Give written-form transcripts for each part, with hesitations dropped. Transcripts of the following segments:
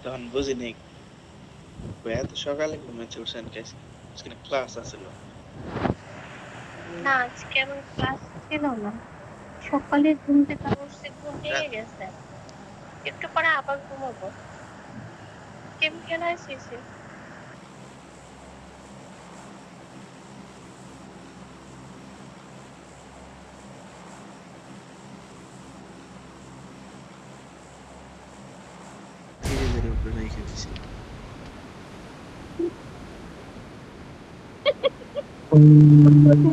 তখন বুঝিনি এত সকালে ঘুমে উঠছেন আজকে ক্লাস আছিল। না আজকে আমার ক্লাস ছিল না। সকালে ঘুম থেকে উঠছি, ঘুম ভেঙে গেছে। একটু পরে আবার ঘুমাবো। গেম খেলা শেষে ধীরে ধীরে উপরে রেখে দিছি।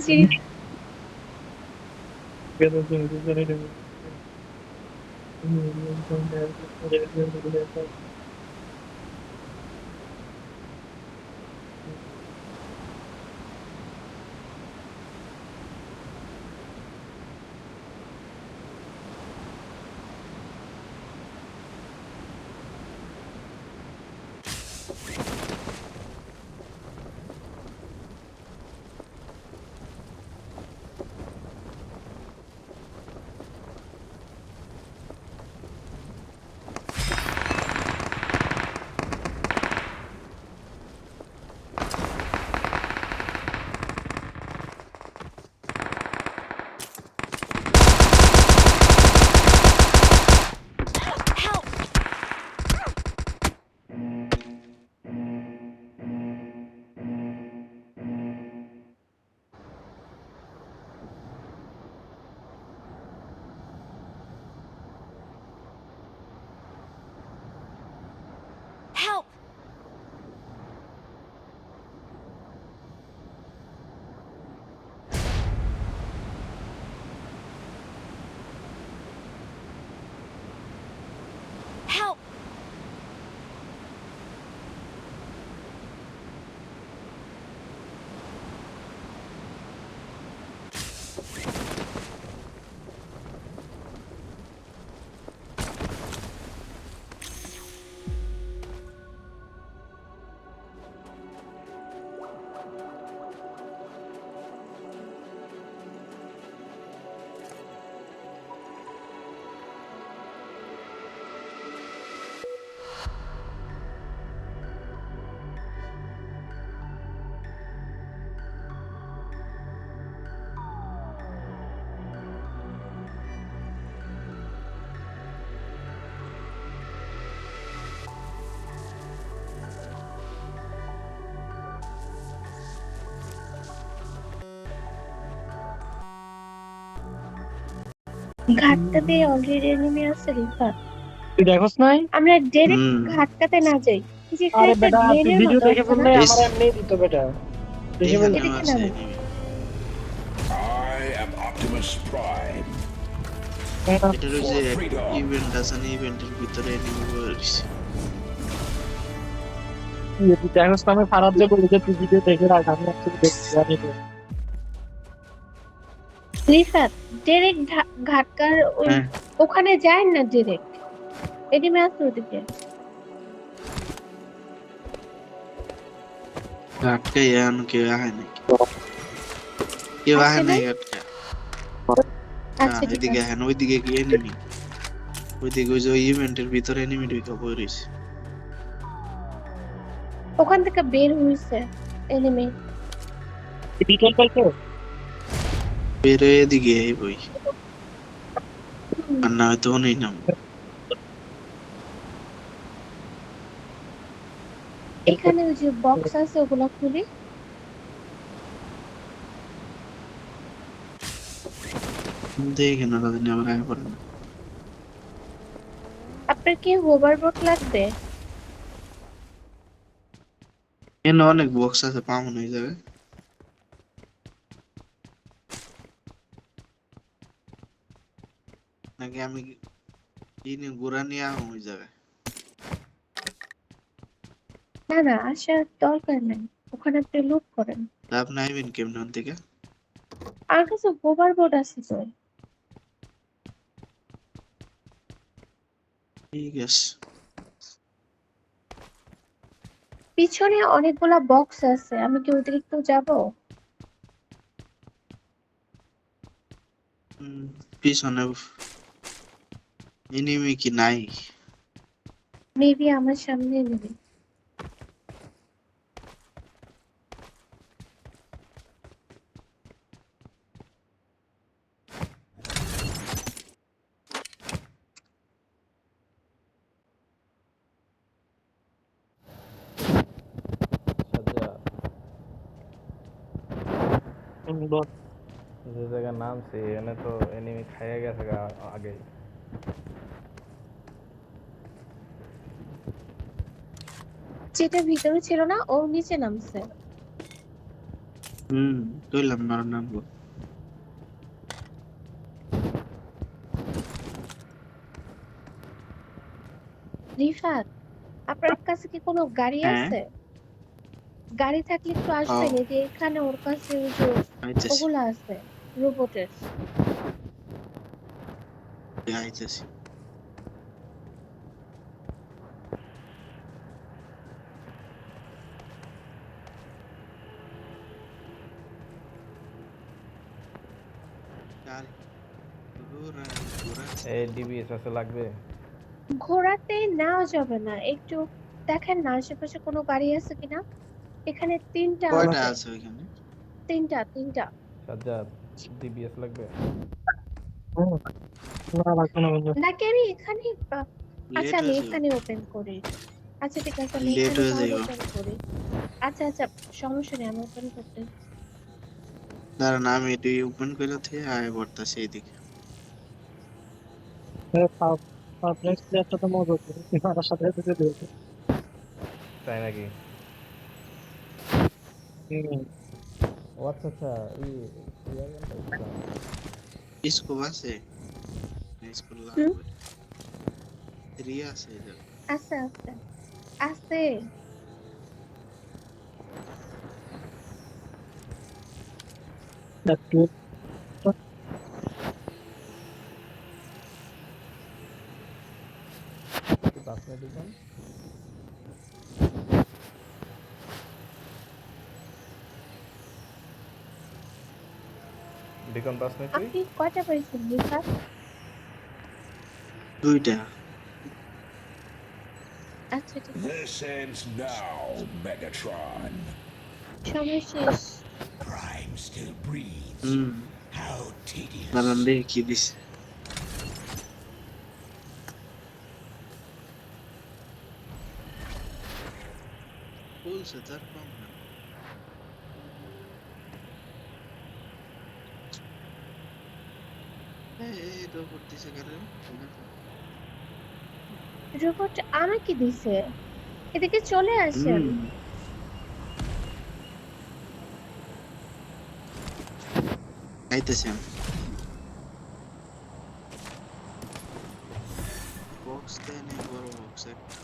জি। Help! Help! ঘাটটাতে অলরেডি এনিমি আছে রিফাত। তুই দেখোস নাই? আমরা ডাইরেক্ট হুম ঘাটটাতে না যাই। যেখানে আরে একটা বেটা, তুই ঢেরের ভিডিও মতো দেখে আছে না, বললে এই আমার এমনি দিত বেটা। দেখে বল। এখানেও এদিকে আছে নামো। enemy। I am Optimus Prime. এটার ওই যে ইভেন্ট আছে না, ইভেন্টের ভিতরে এনিমি রয়েছে। তুই দেখোস না? আমি ফারাদ যে বলি যে তুই ভিডিও দেখে রাখ, আমি অ্যাকচুয়ালি দেখছি জানি তো। রিফাত ডাইরেক্ট ঘাটকার হ্যাঁ, ওখানে যায় না, ডাইরেক্ট এনিমি আছে ওদিকে। ঘাটকে এখন কেউ আহে নাকি? কেউ আহে আসে নাই নাই। ঘাটকে। না, আচ্ছা ঠিক এদিকে আছে। আহেন, ওইদিকে কি এনিমি? ওইদিকে ওই যে ইভেন্টের ভিতরে এনিমি ঢুকে পড়ে রয়েছে। ওখান থেকে বের হইছে এনিমি। বিকেল পাইছো? বেরো এদিকে এই বই, আর না হয়তো নেই নাম। এখানে ওই যে বক্স আছে ওগুলা খুলি। দেখে না তাদের আমার আগে পড়ে না। আপনার কি হোভারবোট লাগবে? এখানে অনেক বক্স আছে, পাবো না এই জায়গায়। নাকি আমি কিনে ঘোরা নিয়ে আহ ওই জায়গায়। না না, আসার দরকার নাই। ওখানে আপনি লুট করেন। তা আপনি আইবেন কেমন থেকে? আমার কাছে হোভারবোট আছে তো। ঠিক আছে। পিছনে অনেকগুলা বক্স আছে, আমি কি অতিরিক্ত যাব? পিছনে এনিমি কি নাই? মেবি আমার সামনে নেবে। সাজ্জা বল। যে জায়গায় নামছি এনে তো এনিমি খাইয়ে গেছে আগেই। যেটা ভিতরে ছিল না ও নিচে নামছে। কইলাম না ওর নামবো। রিফাত, আপনার কাছে কি কোনো গাড়ি হ্যাঁ, আছে? গাড়ি থাকলে একটু হও আসবেন, এই যে এখানে ওর কাছে ওই যে আইতেছি ওগুলা আছে রোবটের। আইতেছি। গাড়ি ঘোড়া ঘোড়া এই ডিবিএস আছে লাগবে? ঘোরাতে নেওয়া যাবে না, একটু দেখেন না আশেপাশে কোনো গাড়ি আছে কিনা। এখানে তিনটা কয়টা আছে। আছে ওইখানে? তিনটা। সাজ্জাদ ডিবিএস লাগবে? হুম, না লাগবে না বন্ধু। নাকি আমি এখানে আচ্ছা লেট আমি হয়ে যাবে, এখানে ওপেন করি। আচ্ছা ঠিক আছে আমি লেট এখানে হয়ে তাহলে যাইব। ওপেন করি। আচ্ছা সমস্যা নেই, আমি ওপেন করতে। দাঁড়ান আমি এটি ওপেন করে থেকে আয় পড়তাছি এইদিকে। পাবলিক প্লেয়ারটা তো মজা করে আমার সাথে সাথে দিয়েছে। তাই নাকি? ও আচ্ছা আচ্ছা ইয়ারগানটা বুঝলাম। স্কোপ আছে? স্কোপ হুম, লাগবে। 3 আছে এই জায়গায়। আছে। একটু বাসনে দিবেন। বিকন বাসনে তুই? আপনি কয়টা পাইছেন রিফাত? 2টা। আচ্ছা ঠিক আছে, This ends now, Megatron. সময় শেষ। Prime still breathes. Hmm, How tedious. দাঁড়ান দেখি কি দিছে। বলছে তার কম না। এই রোবট দিছে কারে? রোবট আমাকে দিছে, এদিকে চলে আসেন। হুম, আইতেছি আমি। বক্স দেন এই বড় বক্স একটা।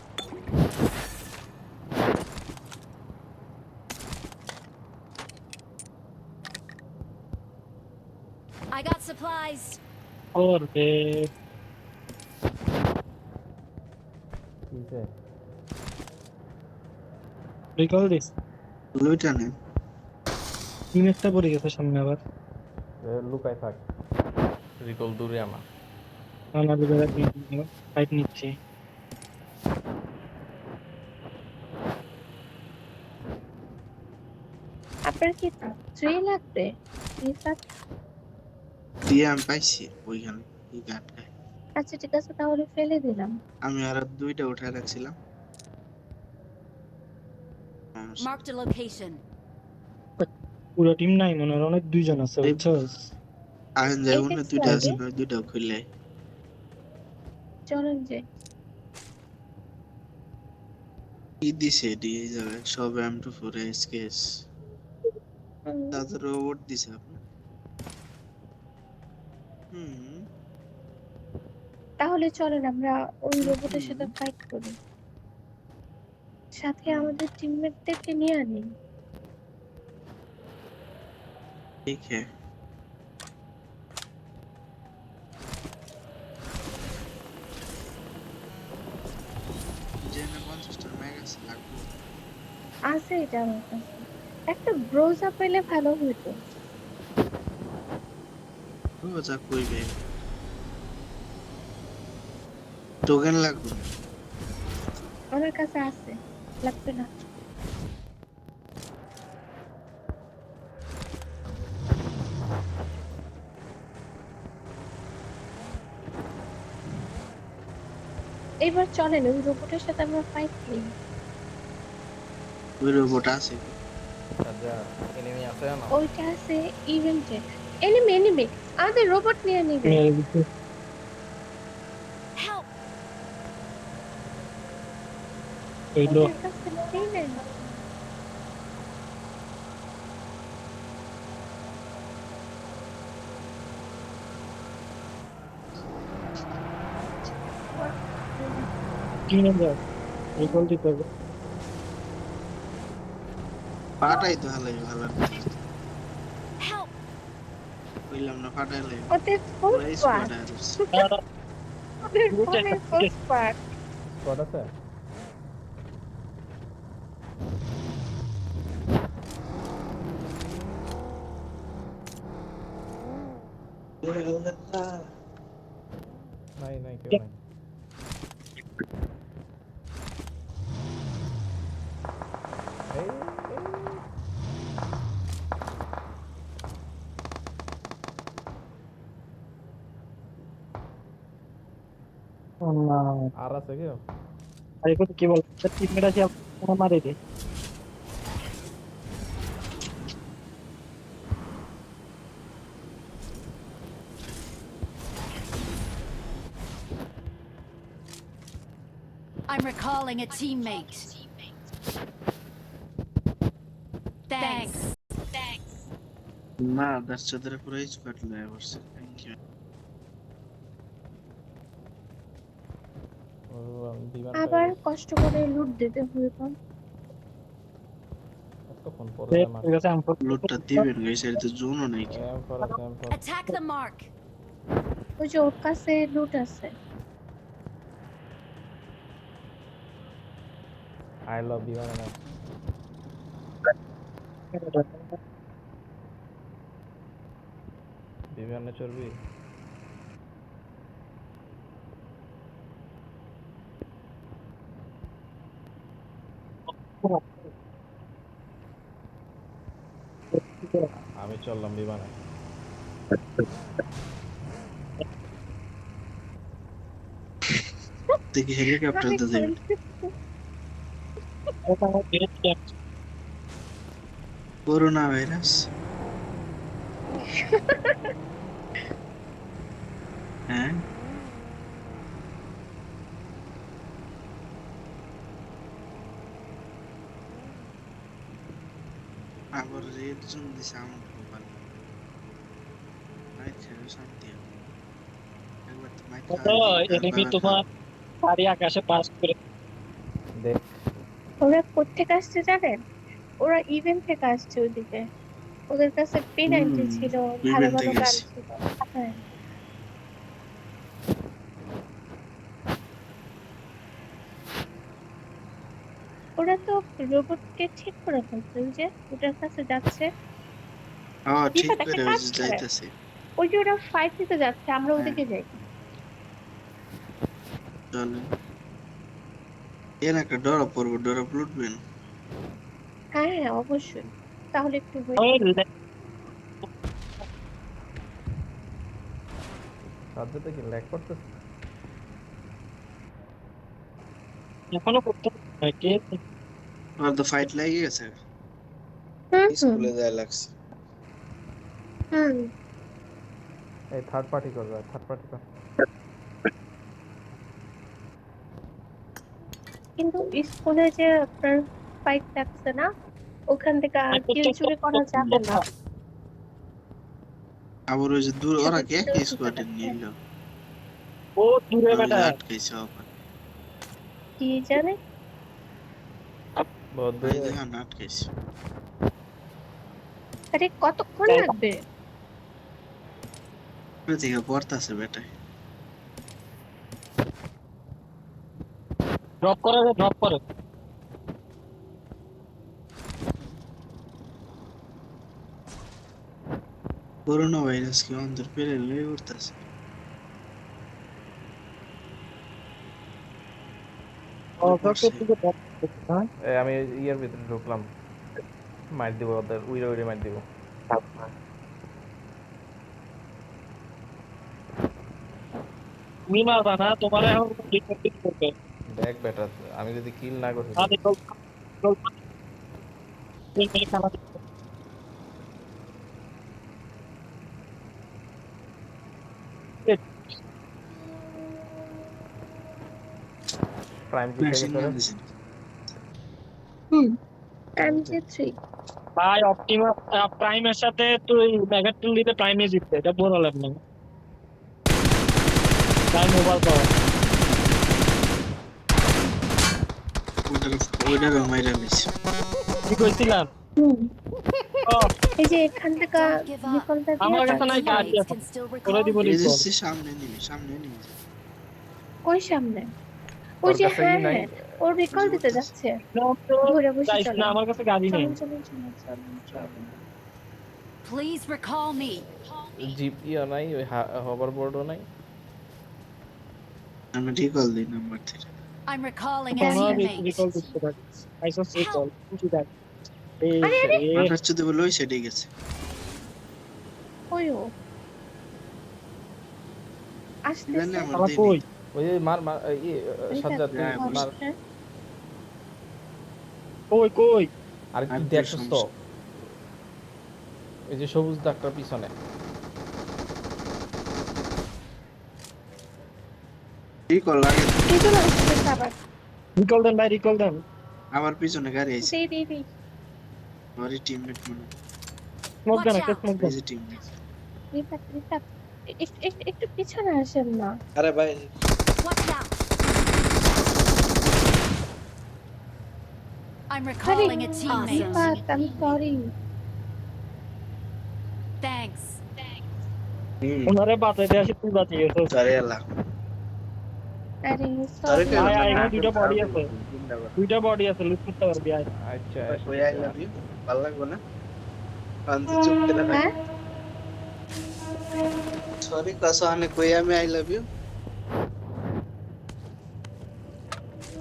I got supplies. করবে কিসে? Recall this. লুইটা নেন। টিম একটা পড়ে গেছে সামনে আবার। লুকাই থাক, রিকল দূরে আমার। আমার ফাইট নিচ্ছি। আপনার কি ট্রে লাগবে রিফাত? দিয়ে আমি পাইছি ওইখানে এই গানটায়। আচ্ছা ঠিক আছে তাহলে ফেলে দিলাম। আমি আর 2টা উঠায় রাখছিলাম। Marked a location. পুরো টিম নাই মনে হয়, অনেক দুইজন আছে এই বুঝছস। আইন যাবো না, এপেক্স 2টা আছে লাগবে, না, 2টা খুললে চলেন যে। কি দিছে এটি এই জায়গায় সব M24 SKS। হুম, তাদের রোবট দিছে আপনি। হুম তাহলে চলেন আমরা ওই রোবটের সাথে হুম ফাইট করি, সাথে হুম, আমাদের টিমমেটদেরকে নিয়ে আনি। ঠিক है। জেনে 50টা ম্যাগাস লাগবে। আছে এটা আমার কাছে, একটা ব্রোজা পেলে ভালো হতো। যা কইবে টোকেন লাগবে। আমার কাছে আছে, লাগবে না। এইবার চলেন ওই রোবটের সাথে আমরা ফাইট করি। ওই রোবট আছে আচ্ছা এনিমি আছে না? ওইটা আছে ইভেন্টে। এনিমি এনিমি, আমাদের রোবট নিয়ে নিবে। Help! এইলো ওদের কাছে নেবেন। কি নেবে রিকল দিতে হবে। ফাটাই তো ভালো ভালো Help! কইলাম না ফাটাইলে ওদের ফুল পুরো স্কোয়াড, স্কোয়াড আর ওদের ফোনে ফুল স্কোয়াড। স্কোয়াড আছে? নাই নাই কেউ নাই। এই, এই। আর আছে কেউ? আরে কত কি বল টিমমেট আছে আপনারা মারে দে। I'm recalling a teammate. Thanks. না দর্শকদের পুরো স্কোয়াড লয়ে বসছে থ্যাংক ইউ ও, বিমান আবার কষ্ট করে লুট দিতে হবে। কতক্ষণ পরে ঠিক আছে আমি লুটটা দিবেন গাইস এর তো জোনও নাই M4 আছে M4। Attack the mark. ওই যে ওর কাছে লুট আছে। আই লাভ বিমানে না। বিমানে চড়বি? আমি চললাম বিমানে। দেখি হেলিকপ্টার তো দিবেন করোনা ভাইরাস হ্যাঁ আবার রেড জোন দিছে আমার মোবাইল নাই ছেড়ে শান্তি হবে। একবার তো মাইক এনিমি তোমার সারি আকাশে পাস করে দেখ ওরা কোত্থেকে আসছে জানেন? ওরা ইভেন্ট থেকে আসছে ওইদিকে। ওদের কাছে P90 ছিল, ভালো ইভেন্ট ভালো থেকে গান এসে। ছিল। হ্যাঁ, ওরা তো রোবটকে ঠিক করে ফেলছে। ওই যে ওটার কাছে যাচ্ছে, ঠিক রিফাত একটা করে ওই কাজ যে করে। যাইতেছে ওই যে ওরা ফাইট দিতে যাচ্ছে, আমরা হ্যাঁ ওদিকে যাই। চলেন এর একটা ডরা পড়বো ডরা লুটবেন হ্যাঁ হ্যাঁ অবশ্যই, তাহলে একটু ওয়েট করি। সাজ্জাতে কি ল্যাগ করতেছে? এখনো করতে কে আর তো ফাইট লেগে গেছে হুম হুম স্কুলে যায় লাগছে হুম। এই থার্ড পার্টি করবে, থার্ড পার্টি কর। কিন্তু স্কুলে যে আপনার ফাইট লাগছে না, ওখান থেকে আর কিল চুরি করা যাবে না। আবার ওই যে দূর ওরা কে সেটা স্কোয়াডে নিয়ে এলো ও দূরে ওই বেটা যে আটকাইছে আবার কি জানে। বহুত ওই দূরে। দেখেন আটকাইছে আরে কতক্ষণ লাগবে? ওই দিকে পড়তাছে বেটায় ড্রপ করে করোনা ভাইরাস কি অন্তর পেরে লয়ে উঠতেছে অজকের দিকে না আমি ইয়ের ভিতরে ঢুকলাম, মার দিব ওদের, উইরে উইরে মার দিব। তুমি মারবা না, তোমার এখন রিকভারি করবে। দেখ বেটা, আমি যদি কিল না করতে আর রিকল খেলা প্রাইম কি থেকে মেশিন করে গান দিছে MG3 ভাই অপটিমাস প্রাইমের সাথে তুই মেগাট্রিল দিতে প্রাইমে জিতবে, এটা বড় লাভ না। প্রাইম ওভার পাওয়ার ওইটার মাইরা নিছে। কি কইছিলাম। ও, এই যে এখান থেকে Don't give up. রিকলটা আমার দিয়ে কাছে নাই তারপর গাড়ি Teammates আছে, can still করে recall দিব you. এই যে রিকল। সামনে নিবি ওই সামনে ওই তোর যে কাছে ই নাই? হ্যাঁ ও রিকল দিতে যাচ্ছে ধরে বসে যাইস চলো না, আমার কাছে গাড়ি নেই। চলুন Please recall me. জিপ ইয়া নাই, ওই হভার বোর্ডও নাই। আমি রিকল দিই নাম্বার থেকে। I'm recalling a তোমার teammate. রিকল দিতে পারি। আইসো রিকল কি দেখ এই আরে, আরে। এ মাথার চুদে বলে ওই সাইডে গেছে। ওই ও জানি আসতেছে আমার আমার দেই কই ওই যে মার মার ইয়ে সাজ্জাদ, তুই হ্যাঁ, মার। কই কই আর কি আর দেখছস তো? সমস্যা। এই যে সবুজ দাগটার পিছনে। রিকল লাগে। এই চলে আসতেছে আবার রিকল দেন ভাই, রিকল দেন। আমার পিছনে গাড়ি আইছে। দেই আমারই টিমমেট মনে। স্মোক দেন, Watch একটা out. স্মোক এই দেন। যে টিমমেট। রিটাপ একটু পিছনে আসেন না আরে ভাই Watch out. I'm আরে recalling a teammate. রিপাত আমি সরি Thanks. ওনারে বাঁচাইতে আসি, তুই বাঁচিয়ে গেছিস। সরি আল্লাহ। আরে সরি সরি কইলাম আয়, না। আয়, এখানে দুইটা body আছে। দুইটা বডি আছে, লুট করতে পারবি আয়। আচ্ছা কই আই লাভ ইউ। ভালো লাগবে না? আনতে চুপ করে থাক। হ্যাঁ সরি কাসানে কই আমি আই লাভ ইউ।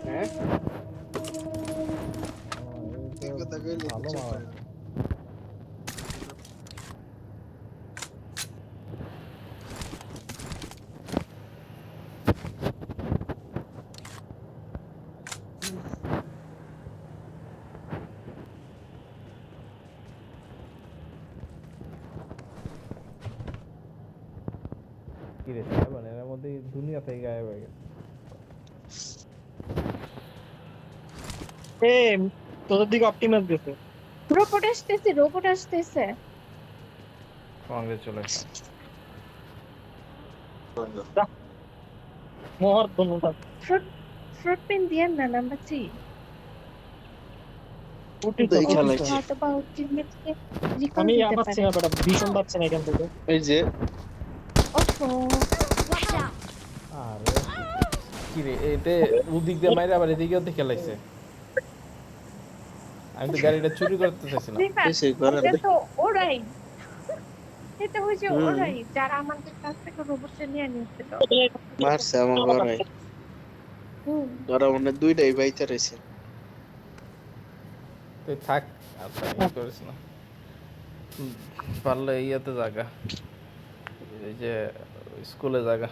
হ্যাঁ এই কথা কইলে ভালো চুপ মারা। করে থাক। কি রে মানে এর মধ্যে দুনিয়া থেকে গায়েব হয়ে গেছে। এ তোদের দিকে অপটিমাস গেছে। রোবট আসতেছে কংগ্রেচুলেশন। মোহর ধন্যবাদ। ফ্রুট পেন দিয়েন না নাম্বার 3 উঠি তো, তাই উঠি খেলাই। তো। হয়তো বা টিমমেটকে রিকল আমি দিতে পাচ্ছি পারে না বেটা, ভীষণ পাচ্ছি না এখান থেকে। এই যে ওফো Watch out. আর কি রে, এতে ওদিক দিয়ে মাইরে আবার এদিকেও তো খেলাইছে। আমি তো গাড়িটা চুরি করতে চাইছিলাম। রিপাত কিছুই করার এটা নেই। তো ওরাই এটা হচ্ছে হুম। ওরাই যারা আমাদের কাছ থেকে রোবটটা নিয়ে নিয়েছিল মারছে আমার গড়াই। হুম ওরা মনে হয় দুইটাই বাইতে রয়েছে। তুই থাক, আর ই করিস না। পারলে ইয়েতে জায়গা, এই যে স্কুলে জায়গা।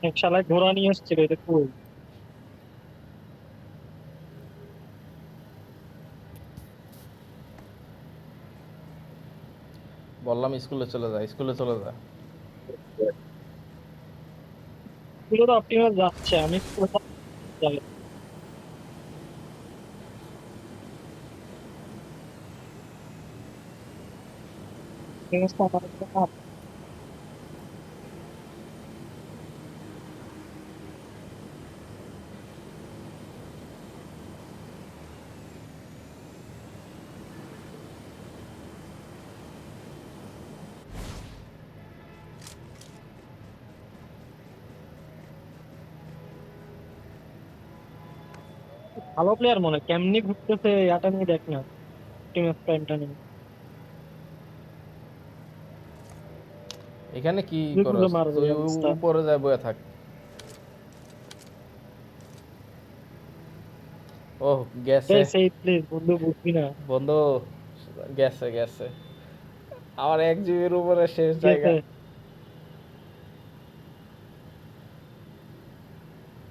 এক শালায় ঘোড়া নিয়ে এসেছিল, এটা কই? বললাম স্কুলে চলে যা, স্কুলে চলে যা। এগুলো তো অপটিমাস যাচ্ছে, আমি কোথাও যাই। এই অবস্থা আমার একটা কাজ। ভালো প্লেয়ার মনে হয়, কেমনি ঘুরতেছে এটা নিয়ে দেখ না, অপটিমাস প্রাইমটা নিয়ে। এখানে কি যেগুলো করস মারবে তুই অবস্থা। উপরে যা বয়ে থাক। ওহ গেছে সেই প্লিজ বন্ধু বুঝবি না। বন্ধু, গেছে গেছে আমার 1 জিবির উপরে শেষ জায়গা। গেছে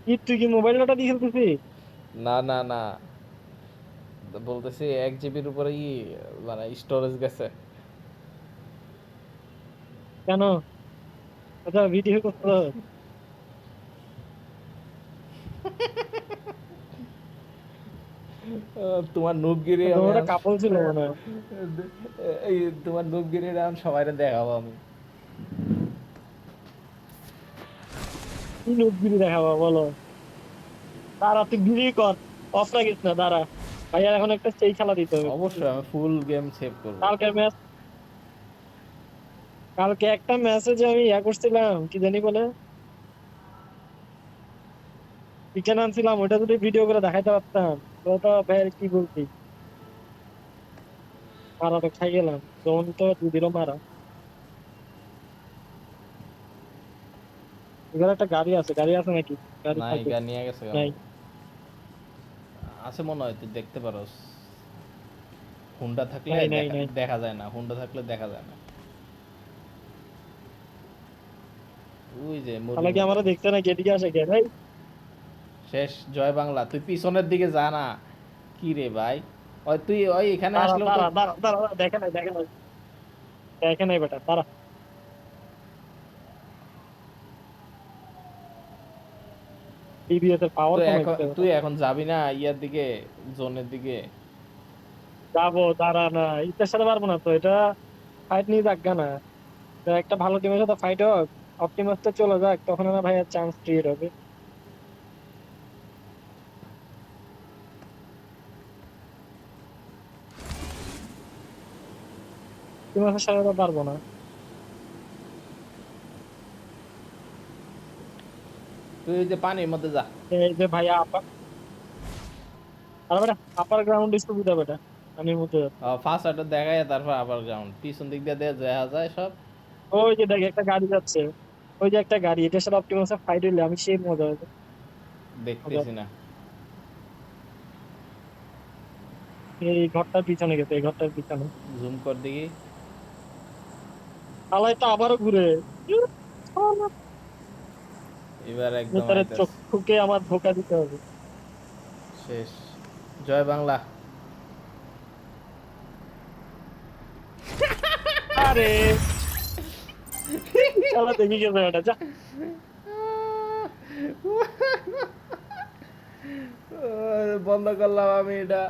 কি তুই কি মোবাইল ডাটা দিয়ে খেলতেছিস? না না না, বলতেছি 1 জিবির উপরে মানে স্টোরেজ গেছে। কেন? আচ্ছা ভিডিও করতে তোমার নুবগিরি আমি ওটা এখন কাপল ছিল মনে হয়। এই তোমার নুবগিরি এখন সবাইরে দেখাবো আমি। কি লোকগিরি দেখাবো বলো? দাঁড়া তুই গিরি কর, অফ রাখিস না, দাঁড়া। ভাইয়া এখন একটা সেই খেলা দিতে হবে। অবশ্যই আমি ফুল গেম সেভ করব। কালকে ম্যাচ, কালকে একটা মেসেজে আমি ইয়া করছিলাম কি জানি বলে, চিকেন আনছিলাম, ওটা যদি ভিডিও করে দেখাইতে পারতাম তো তো ভাই আর কি বলতি, মারা তো খাই গেলাম, জোন তো দুদিনও মারা। এখানে একটা গাড়ি আছে, গাড়ি আছে নাকি? গাড়ি নাই থাকবে। গা নিয়ে গেছে গা। নাই। আছে মনে হয়, তুই দেখতে পারোস। হুন্ডা থাকলে নাই নাই দেখা নাই দেখা যায় না, হুন্ডা থাকলে দেখা যায় না। ওই যে তাহলে মরুর কি মধ্যে। আমরা দেখছে নাকি? এদিকে আসে কে ভাই? শেষ জয় বাংলা, তুই পিছনের দিকে যা না। কি রে ভাই, ওই তুই ওই এখানে দাঁড়া আসলেও তো। দাঁড়া দাঁড়া দাঁড়া দাঁড়া, দেখে নাই দেখে নাই দেখে নাই বেটা, দাঁড়া। টিভিএস এর পাওয়ার তুই কমে এখন গেছে। তুই এখন যাবি না ইয়ার দিকে, জোনের দিকে। যাবো, দাঁড়া না, ইতের সাথে পারবো না তো, এটা ফাইট নিয়ে যাক না। তো একটা ভালো টিমের সাথে ফাইট হোক, অপটিমাসটা চলে যাক, তখন আমার ভাইয়ের চান্স ক্রিয়েট হবে। অপটিমাসের সাথে তো পারবো না। তুই ওই যে পানির মধ্যে যা। এই যে ভাইয়া আপার, আর বেটা আপার গ্রাউন্ড ডিস্ট্রিবিউট হবে এটা, আমি মধ্যে। ফার্স্ট এটা দেখায় তারপর আবার গ্রাউন্ড পিছন দিক দিয়ে দেখা যায় সব। ওই যে দেখ একটা গাড়ি যাচ্ছে, ওই যে একটা গাড়ি, এটার সাথে অপটিমাসের ফাইট হইলে আমি সেই মজা হবে। দেখতেছি না। এই ঘরটার পিছনে গেছে, এই ঘরটার পিছনে। জুম কর দেখি। আলাই তো আবারও ঘুরে। এবার একদম ভেতরে আইতাছে। চক্ষুকে আমার ধোকা দিতে হবে। শেষ জয় বাংলা। আরে খেলা দেখি গেছে ওটা, যা। বন্ধ করলাম আমি এটা।